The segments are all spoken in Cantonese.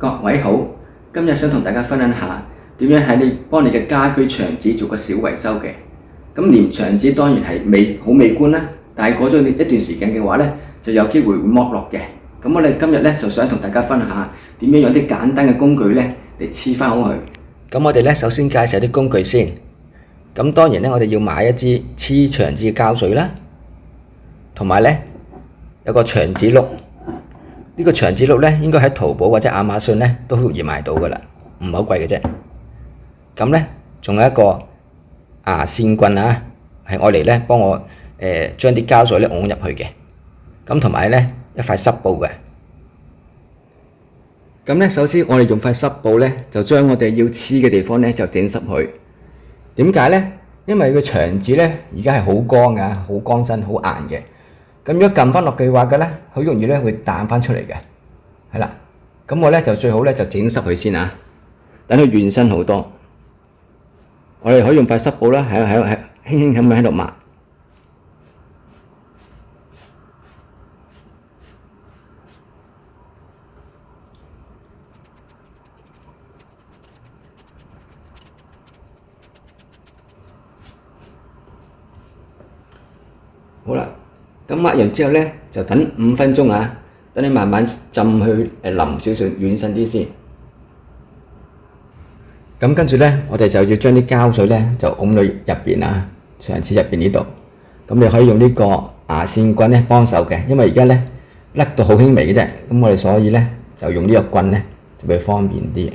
各位好，今日想同大家分享下點樣喺幫你嘅家居牆紙做個小維修嘅。咁黏牆紙當然係好美觀啦，但係過咗一段時間嘅話呢，就有機會剝落嘅。咁我哋今日呢，就想同大家分享下點樣用啲簡單嘅工具呢嚟黐翻好佢。咁我哋呢，首先介紹啲工具先。咁當然呢，我哋要買一支黐牆紙嘅膠水啦，同埋呢有個牆紙碌。呢個牆紙碌呢，應該喺淘寶或者亞馬遜呢都好容易買到噶啦，唔係好貴嘅啫。咁呢，仲有一個牙線棍啊，係愛嚟呢幫我將啲膠水呢㧬入去嘅。咁同埋呢一塊濕布嘅。咁呢，首先我哋用塊濕布呢，就將我哋要黐嘅地方呢就整濕佢。點解呢？因為個牆紙呢而家係好乾㗎，好乾身，好硬嘅。咁如果撳翻落嘅話嘅咧，好容易咧會彈翻出嚟嘅，係啦。咁我咧就最好咧就整濕佢先啊，等佢軟身好多。我哋可以用塊濕布啦，輕輕咁樣喺度抹。好啦。咁抹完之後呢，就等5分鐘啊，等你慢慢浸去淋少少軟身啲先。咁跟住呢，我哋就要將啲膠水呢就㧬到入邊啊，牆紙入邊呢度。咁你可以用呢個牙線棍呢幫手嘅，因為而家呢甩到好輕微嘅啫。咁我哋所以呢就用呢個棍呢就會方便啲。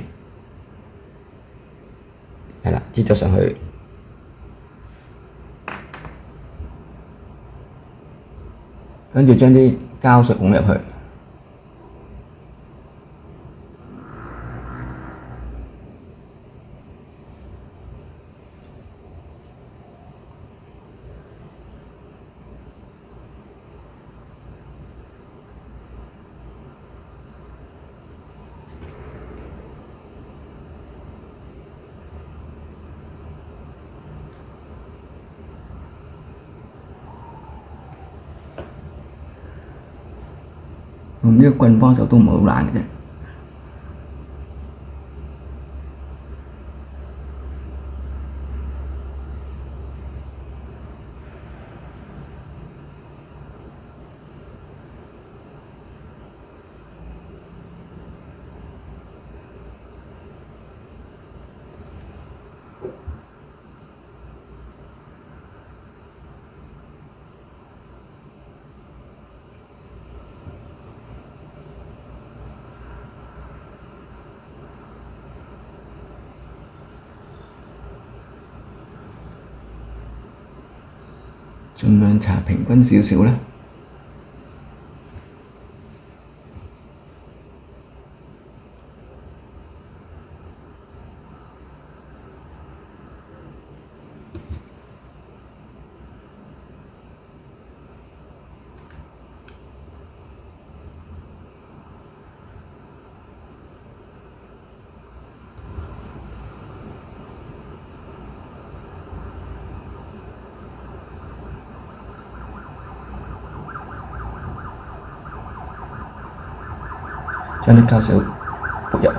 係啦，擠咗上去。跟住將啲膠水㧬入去，用呢個棍幫手都唔係好難嘅啫。盡量搽平均少少啦。將啲膠水撥入去，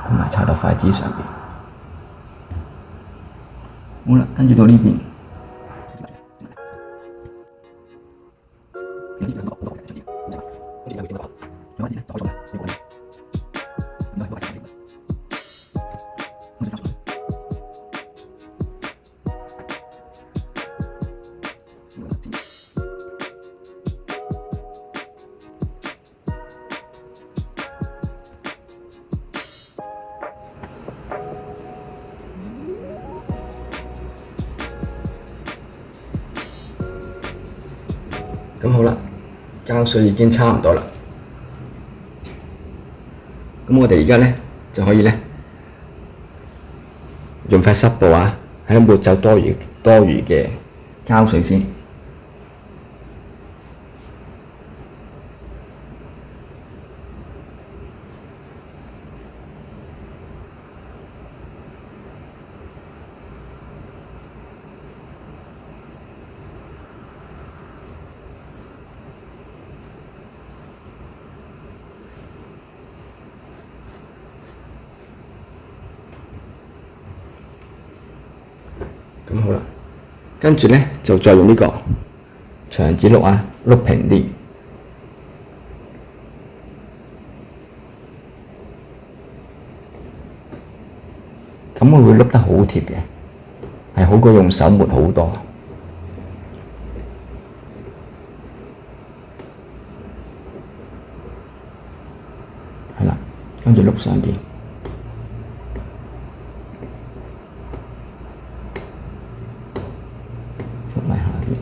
同埋搽到筷子上邊。好啦，跟住到呢邊。咁好啦，膠水已經差唔多啦。咁我哋而家呢，就可以呢，用塊濕布啊，喺度抹走多餘嘅膠水先。咁好啦，跟住咧就再用呢個牆紙碌啊，碌平啲。咁我會碌得好貼嘅，係好過用手抹好多。係啦，跟住碌上邊，碌埋下邊。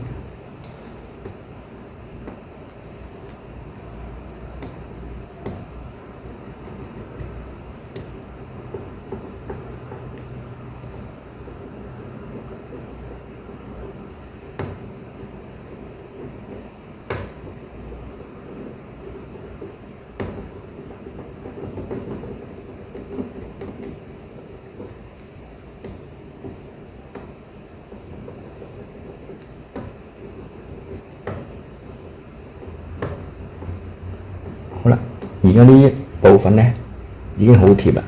好啦，而家呢一部分呢已經好貼啦，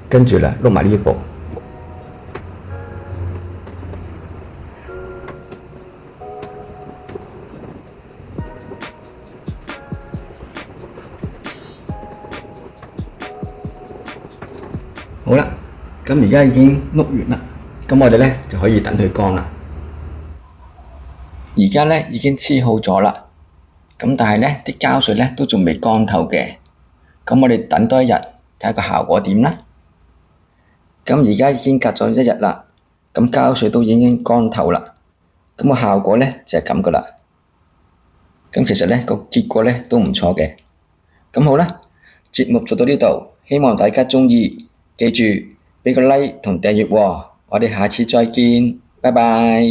跟住啦碌埋呢一步。好啦，咁而家已經碌完啦，咁我哋呢就可以等佢乾啦。而家呢已經黐好咗啦。咁但係呢啲膠水呢都仲未乾透嘅，咁我哋等多一日睇下個效果點啦。咁而家已經隔咗一日啦，咁膠水都已經乾透啦，咁個效果呢就係咁噶啦。咁其實呢個結果呢都唔錯嘅。咁好啦，節目做到呢度，希望大家鍾意，記住畀個 like 同訂閱喎。我哋下次再見，拜拜。